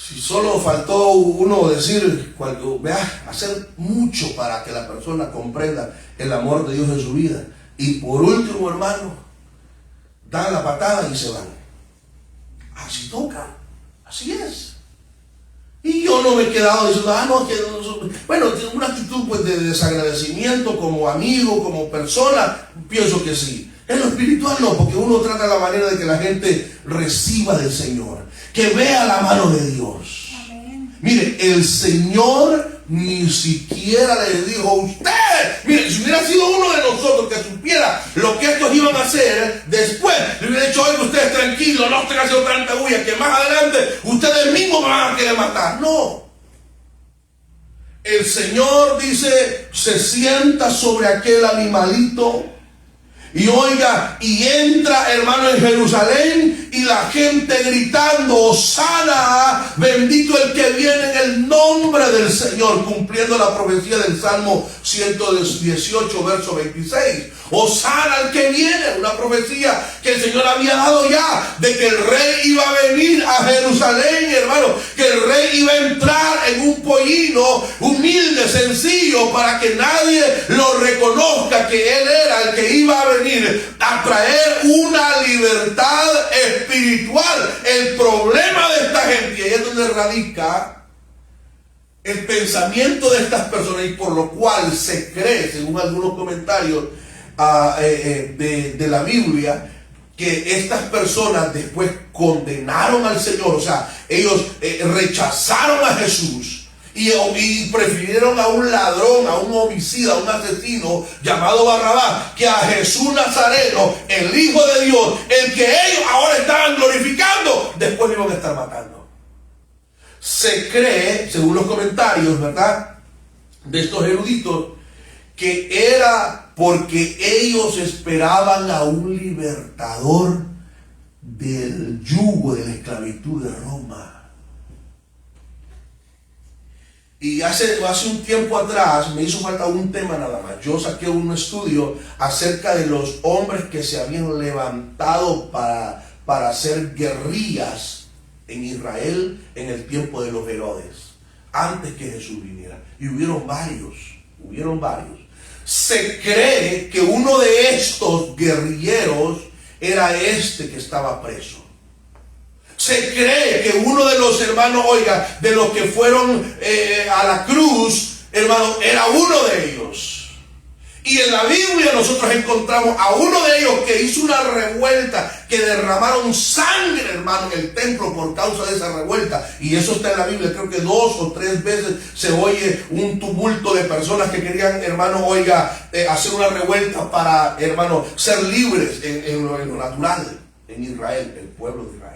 si solo faltó uno decir, cuando vea, hacer mucho para que la persona comprenda el amor de Dios en su vida, y por último, hermano, dan la patada y se van. Así toca, así es. Y yo no me he quedado diciendo, no, que bueno, una actitud pues de desagradecimiento como amigo, como persona, pienso que sí. En lo espiritual no, porque uno trata la manera de que la gente reciba del Señor, que vea la mano de Dios. Amén. Mire, el Señor ni siquiera le dijo a usted, mire, si hubiera sido uno de nosotros que supiera lo que estos iban a hacer, después le hubiera dicho, oye, ustedes tranquilos, no estén haciendo tanta bulla, que más adelante ustedes mismos me van a querer matar. No. El Señor dice, se sienta sobre aquel animalito. Y oiga, y entra, hermano, en Jerusalén, y la gente gritando, Hosana, bendito el que viene en el nombre del Señor, cumpliendo la profecía del Salmo 118, verso 26. Hosana al que viene, una profecía que el Señor había dado ya, de que el rey iba a venir a Jerusalén, hermano, que el rey iba a entrar en un pollino humilde, sencillo, para que nadie lo reconozca, que él era el que iba a venir a traer una libertad espiritual. El problema de esta gente, y ahí es donde radica el pensamiento de estas personas, y por lo cual se cree, según algunos comentarios de la Biblia, que estas personas después condenaron al Señor. O sea, ellos rechazaron a Jesús y prefirieron a un ladrón, a un homicida, a un asesino llamado Barrabás, que a Jesús Nazareno, el Hijo de Dios, el que ellos ahora estaban glorificando, después lo iban a estar matando. Se cree, según los comentarios, ¿verdad?, de estos eruditos, que era porque ellos esperaban a un libertador del yugo de la esclavitud de Roma. Y hace un tiempo atrás me hizo falta un tema nada más. Yo saqué un estudio acerca de los hombres que se habían levantado para hacer guerrillas en Israel en el tiempo de los Herodes, antes que Jesús viniera. Y hubieron varios. Se cree que uno de estos guerrilleros era este que estaba preso. Se cree que uno de los hermanos, oiga, de los que fueron a la cruz, hermano, era uno de ellos. Y en la Biblia nosotros encontramos a uno de ellos que hizo una revuelta, que derramaron sangre, hermano, en el templo por causa de esa revuelta. Y eso está en la Biblia. Creo que 2 o 3 veces se oye un tumulto de personas que querían, hermano, oiga, hacer una revuelta para, hermano, ser libres en lo natural, en Israel, el pueblo de Israel.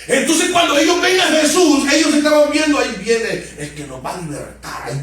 Entonces cuando ellos ven a Jesús, ellos estaban viendo, ahí viene el que nos va a libertar, ahí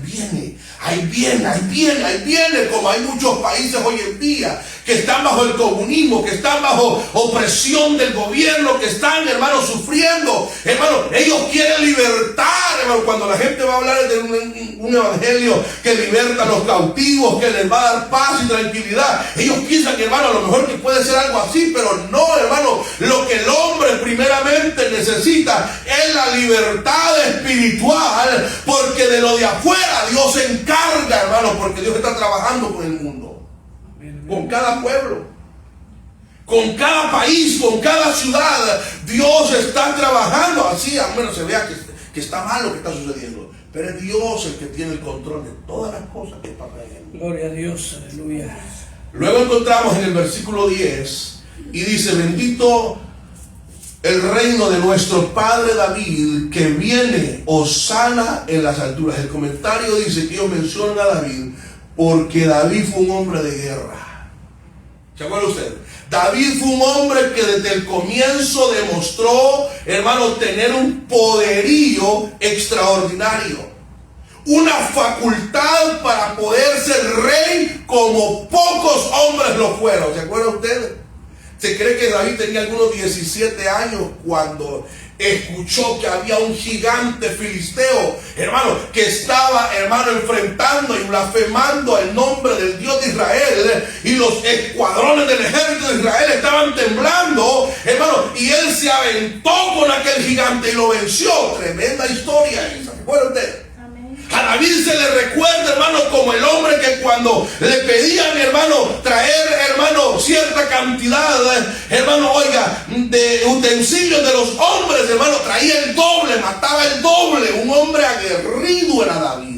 viene, como hay muchos países hoy en día que están bajo el comunismo, que están bajo opresión del gobierno, que están, hermano, sufriendo. Hermano, ellos quieren libertad, hermano. Cuando la gente va a hablar de un evangelio que liberta a los cautivos, que les va a dar paz y tranquilidad, ellos piensan, hermano, a lo mejor que puede ser algo así, pero no, hermano. Lo que el hombre primeramente necesita es la libertad espiritual, porque de lo de afuera Dios se encarga, hermano, porque Dios está trabajando con el mundo, con cada pueblo, con cada país, con cada ciudad. Dios está trabajando. Así al menos se vea que está mal lo que está sucediendo, pero es Dios el que tiene el control de todas las cosas que pasan en el mundo. Gloria a Dios, aleluya. Luego encontramos en el versículo 10 y dice: bendito el reino de nuestro padre David, que viene, Hosana en las alturas. El comentario dice que ellos mencionan a David porque David fue un hombre de guerra. ¿Se acuerda usted? David fue un hombre que desde el comienzo demostró, hermano, tener un poderío extraordinario, una facultad para poder ser rey como pocos hombres lo fueron. ¿Se acuerda usted? Se cree que David tenía algunos 17 años cuando escuchó que había un gigante filisteo, hermano, que estaba, hermano, enfrentando y blasfemando el nombre del Dios de Israel, y los escuadrones del ejército de Israel estaban temblando, hermano, y él se aventó con aquel gigante y lo venció. Tremenda historia esa. ¿Se acuerda usted? A David se le recuerda cuenta, hermano, como el hombre que cuando le pedían, hermano, traer, hermano, cierta cantidad, hermano, oiga, de utensilios de los hombres, hermano, traía el doble, mataba el doble. Un hombre aguerrido era David.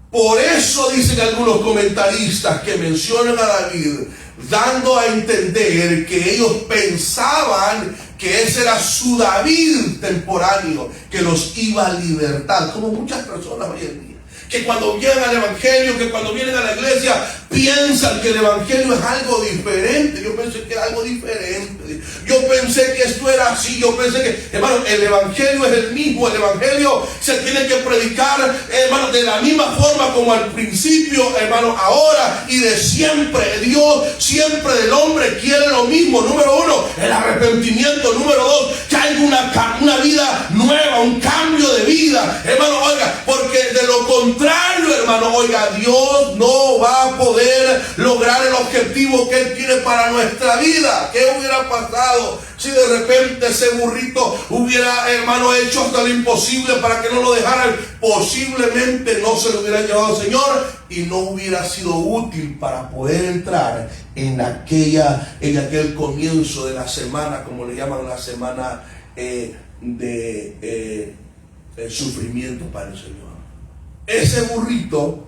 Por eso dicen algunos comentaristas que mencionan a David, dando a entender que ellos pensaban que ese era su David temporáneo, que los iba a libertar, como muchas personas hoy en día, que cuando llegan al evangelio, que cuando vienen a la iglesia, piensan que el evangelio es algo diferente. Yo pensé que era algo diferente, yo pensé que esto era así, yo pensé que, hermano, el evangelio es el mismo. El evangelio se tiene que predicar, hermano, de la misma forma como al principio, hermano, ahora y de siempre. Dios siempre del hombre quiere lo mismo. Número uno, el arrepentimiento. Número dos, que haya una vida nueva, un cambio de vida, hermano, oiga, porque de lo contrario, hermano, oiga, Dios no va a poder lograr el objetivo que Él tiene para nuestra vida. ¿Qué hubiera pasado si de repente ese burrito hubiera, hermano, hecho hasta lo imposible para que no lo dejaran? Posiblemente no se lo hubiera llevado al Señor y no hubiera sido útil para poder entrar en aquel comienzo de la semana, como le llaman, la semana de sufrimiento para el Señor. Ese burrito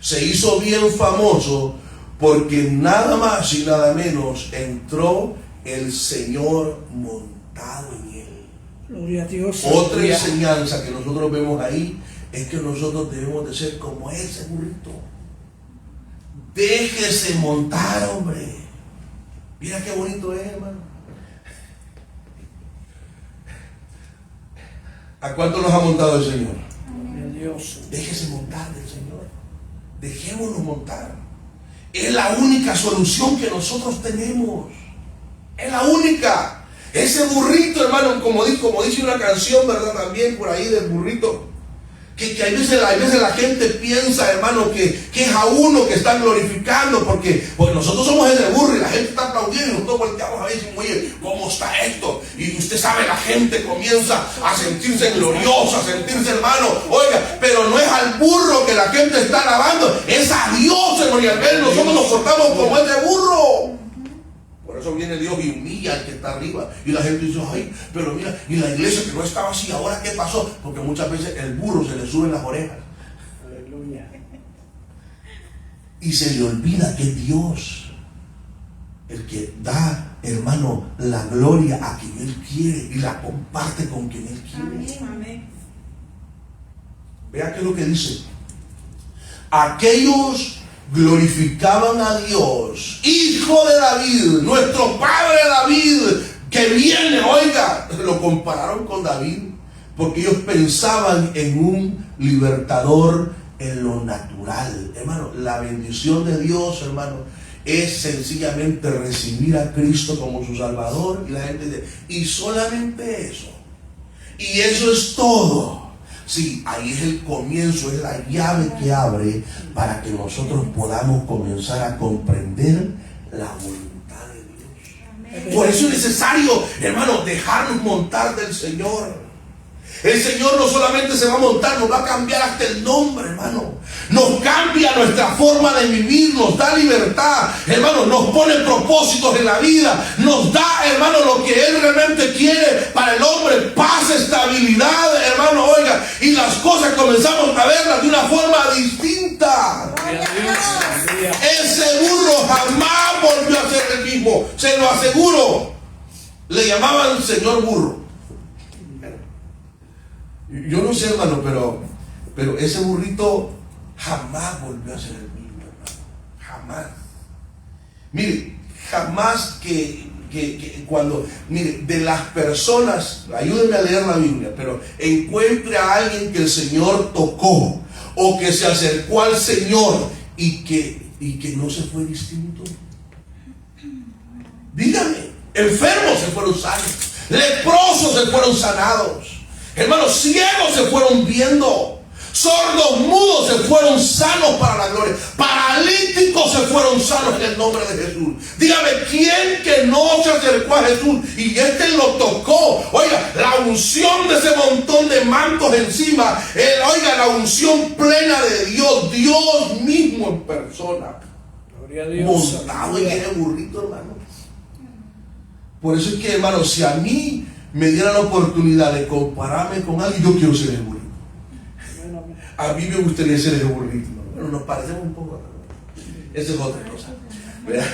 se hizo bien famoso porque nada más y nada menos entró el Señor montado en él. Gloria a Dios. Otra enseñanza que nosotros vemos ahí es que nosotros debemos de ser como ese burrito. Déjese montar, hombre. Mira qué bonito es, hermano. ¿A cuánto nos ha montado el Señor? Gloria a Dios. Déjese montar del Señor. Dejémonos montar. Es la única solución que nosotros tenemos. Es la única. Ese burrito, hermano, como dice una canción, ¿verdad? También por ahí del burrito. Que hay veces la gente piensa, hermano, que es a uno que están glorificando, porque nosotros somos ese burro y la gente está aplaudiendo y nosotros volteamos a ver y decimos, oye, ¿cómo está esto? Y usted sabe, la gente comienza a sentirse gloriosa, a sentirse, hermano, oiga, pero no es al burro que la gente está alabando, es a Dios, hermano, y al ver nosotros nos portamos como ese burro. Por eso viene Dios y humilla al que está arriba. Y la gente dice, ay, pero mira, y la iglesia que no estaba así, ¿ahora qué pasó? Porque muchas veces el burro se le suben las orejas. Aleluya. Y se le olvida que es Dios el que da, hermano, la gloria a quien Él quiere y la comparte con quien Él quiere. Amén. Vea qué es lo que dice. Aquellos glorificaban a Dios, hijo de David, nuestro padre David, que viene, oiga, lo compararon con David, porque ellos pensaban en un libertador en lo natural. Hermano, la bendición de Dios, hermano, es sencillamente recibir a Cristo como su Salvador. Y la gente dice, y solamente eso, y eso es todo. Sí, ahí es el comienzo, es la llave que abre para que nosotros podamos comenzar a comprender la voluntad de Dios. Por eso es necesario, hermano, dejarnos montar del Señor. El Señor no solamente se va a montar, nos va a cambiar hasta el nombre, hermano. Nos cambia nuestra forma de vivir, nos da libertad, hermano, nos pone propósitos en la vida, nos da, hermano, lo que Él realmente quiere para el hombre, paz, estabilidad, hermano, oiga, y las cosas comenzamos a verlas de una forma distinta. Ese burro jamás volvió a ser el mismo, se lo aseguro. Le llamaban señor burro. Yo no sé, hermano, pero ese burrito jamás volvió a ser el mismo, hermano. Jamás. Mire, jamás que cuando, mire, de las personas, ayúdenme a leer la Biblia, pero encuentre a alguien que el Señor tocó o que se acercó al Señor y que no se fue distinto. Dígame, enfermos se fueron sanos, leprosos se fueron sanados. Hermanos, ciegos se fueron viendo, Sordos, mudos se fueron sanos para la gloria. Paralíticos se fueron sanos en el nombre de Jesús. Dígame, ¿quién que no se acercó a Jesús y lo tocó? Oiga, la unción de ese montón de mantos encima. Oiga, la unción plena de Dios. Dios mismo en persona. Gloria a Dios. Montado en ese burrito, hermano. Por eso es que, hermano, si a mí me diera la oportunidad de compararme con alguien, yo quiero ser el burrito. A mí me gustaría ser el burrito. Bueno, nos parecemos un poco. Esa es otra cosa. ¿Verdad?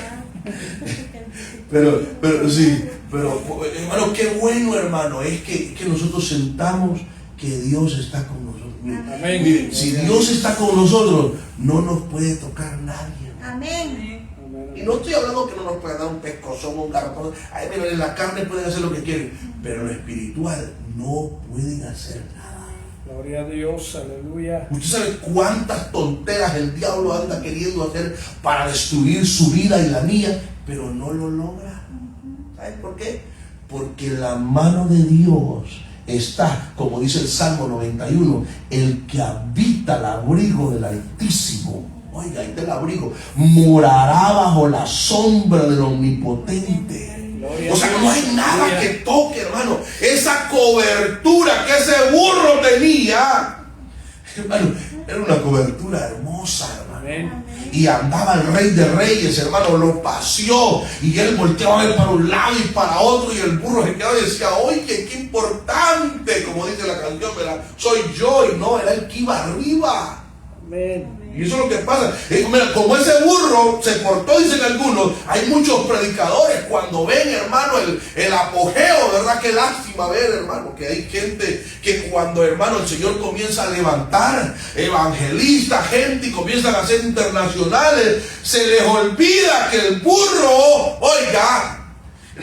Pero sí, hermano, qué bueno, hermano, es que nosotros sentamos que Dios está con nosotros. Amén. Mire, si Dios está con nosotros, no nos puede tocar nadie. Amén. Y no estoy hablando que no nos pueda dar un pescozón o un garrotón. Ay, pero en la carne pueden hacer lo que quieren, pero en lo espiritual no pueden hacer nada. Gloria a Dios, aleluya. ¿Usted sabe cuántas tonteras el diablo anda queriendo hacer para destruir su vida y la mía? Pero no lo logra. ¿Saben por qué? Porque la mano de Dios está, como dice el Salmo 91, el que habita el abrigo del Altísimo. Oiga, ahí está el abrigo. Morará bajo la sombra del Omnipotente. O sea, no hay nada que toque, hermano. Esa cobertura que ese burro tenía, hermano, era una cobertura hermosa, hermano. Amén. Y andaba el Rey de Reyes, hermano, lo paseó. Y él volteaba a ver para un lado y para otro. Y el burro se quedaba y decía, oye, qué importante, como dice la canción, ¿verdad? Soy yo. Y no, era el que iba arriba. Amén. Y eso es lo que pasa. Mira, como ese burro se portó, dicen algunos, hay muchos predicadores cuando ven, hermano, el apogeo, ¿verdad? Qué lástima ver, hermano, que hay gente que cuando, hermano, el Señor comienza a levantar evangelistas, gente, y comienzan a ser internacionales, se les olvida que el burro, oiga,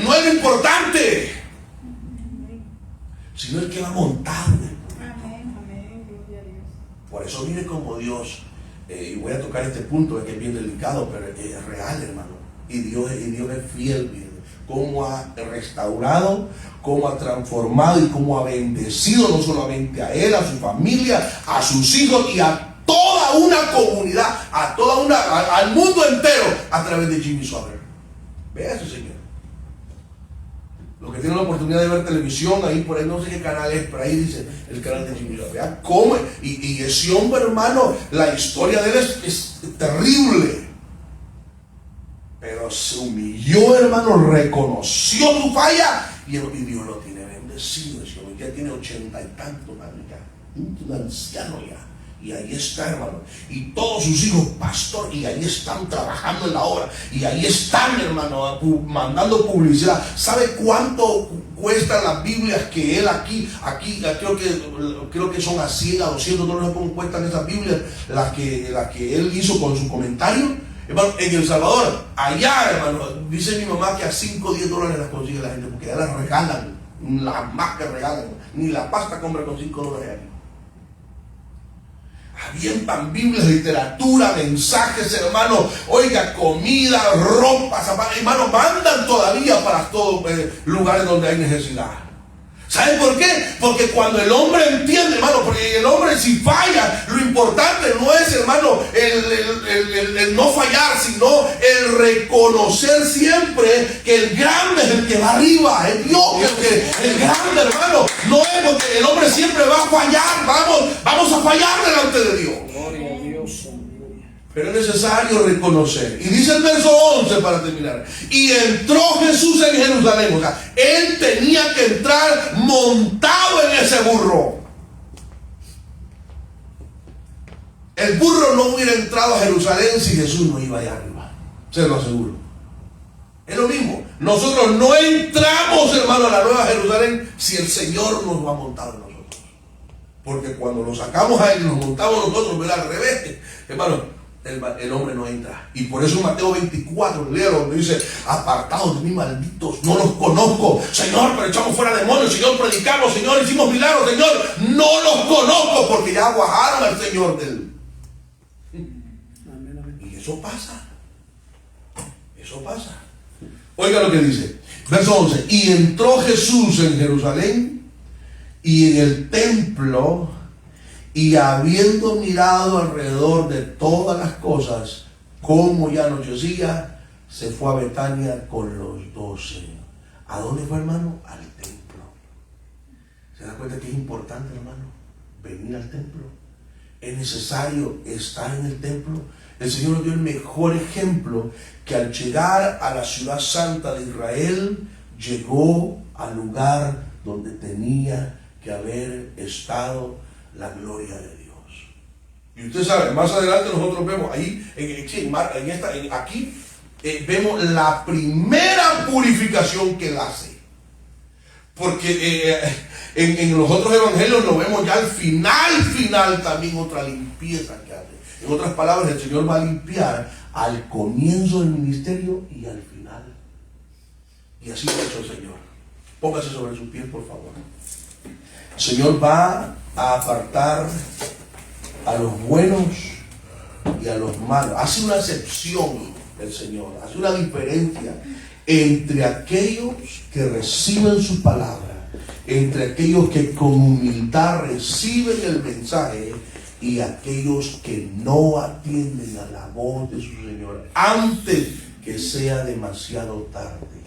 no es lo importante, sino el que va montado. Por eso mire como Dios, y voy a tocar este punto que es bien delicado, pero es real, hermano. Y Dios es fiel, miren, cómo ha restaurado, cómo ha transformado y cómo ha bendecido no solamente a él, a su familia, a sus hijos y a toda una comunidad, al mundo entero a través de Jimmy Swaggart. Vea eso, Señor. Los que tienen la oportunidad de ver televisión, ahí por ahí no sé qué canal es, pero ahí dice el canal de Jimmy Swaggart. Vean cómo, y ese hombre, hermano, la historia de él es terrible. Pero se humilló, hermano, reconoció su falla y Dios lo tiene bendecido. Ese hombre ya tiene 80 y tantos años ya, un anciano ya. Y ahí está, hermano. Y todos sus hijos, pastor, y ahí están trabajando en la obra. Y ahí están, hermano, mandando publicidad. ¿Sabe cuánto cuestan las Biblias que él aquí creo que son a 100, a 200 dólares? ¿Cómo cuestan esas Biblias? Las que él hizo con su comentario. Hermano, en El Salvador, allá, hermano, dice mi mamá que a 5 o 10 dólares las consigue la gente, porque ya las regalan, las más que regalan. Ni la pasta compra con 5 dólares aquí. Avientan Biblias, literatura, mensajes, hermano, oiga, comida, ropa, zapatos, hermano, mandan todavía para todos lugares donde hay necesidad. ¿Saben por qué? Porque cuando el hombre entiende, hermano, porque el hombre si falla, lo importante no es, hermano, el no fallar, sino el reconocer siempre que el grande es el que va arriba, es Dios el grande, hermano. No es porque el hombre siempre va a fallar, vamos a fallar delante de Dios. Gloria a Dios, aleluya. Pero es necesario reconocer. Y dice el verso 11 para terminar. Y entró Jesús en Jerusalén. O sea, él tenía que entrar montado en ese burro. El burro no hubiera entrado a Jerusalén si Jesús no iba allá arriba. Se lo aseguro. Es lo mismo. Nosotros no entramos, hermano, a la Nueva Jerusalén si el Señor nos va montado en nosotros. Porque cuando lo sacamos a él y nos montamos nosotros, ¿verdad? Al revés, hermano. El hombre no entra. Y por eso en Mateo 24, léalo, donde dice: apartados de mí, malditos, no los conozco. Señor, pero echamos fuera demonios, Señor, predicamos, Señor, hicimos milagros, Señor, no los conozco, porque ya aguajaron al Señor del. Y eso pasa. Eso pasa. Oiga lo que dice. Verso 11. Y entró Jesús en Jerusalén y en el templo, Y habiendo mirado alrededor de todas las cosas, como ya anochecía, se fue a Betania con los 12. ¿A dónde fue, hermano? Al templo. ¿Se da cuenta que es importante, hermano, venir al templo? Es necesario estar en el templo. El Señor nos dio el mejor ejemplo, que al llegar a la ciudad santa de Israel, llegó al lugar donde tenía que haber estado la gloria de Dios. Y usted sabe, más adelante nosotros vemos ahí, aquí vemos la primera purificación que él hace. Porque en los otros evangelios lo vemos ya al final también otra limpieza que hace. En otras palabras, el Señor va a limpiar al comienzo del ministerio y al final. Y así lo ha hecho el Señor. Póngase sobre sus pies, por favor. El Señor va a apartar a los buenos y a los malos. Hace una excepción el Señor, hace una diferencia entre aquellos que reciben su palabra, entre aquellos que con humildad reciben el mensaje y aquellos que no atienden a la voz de su Señor antes que sea demasiado tarde.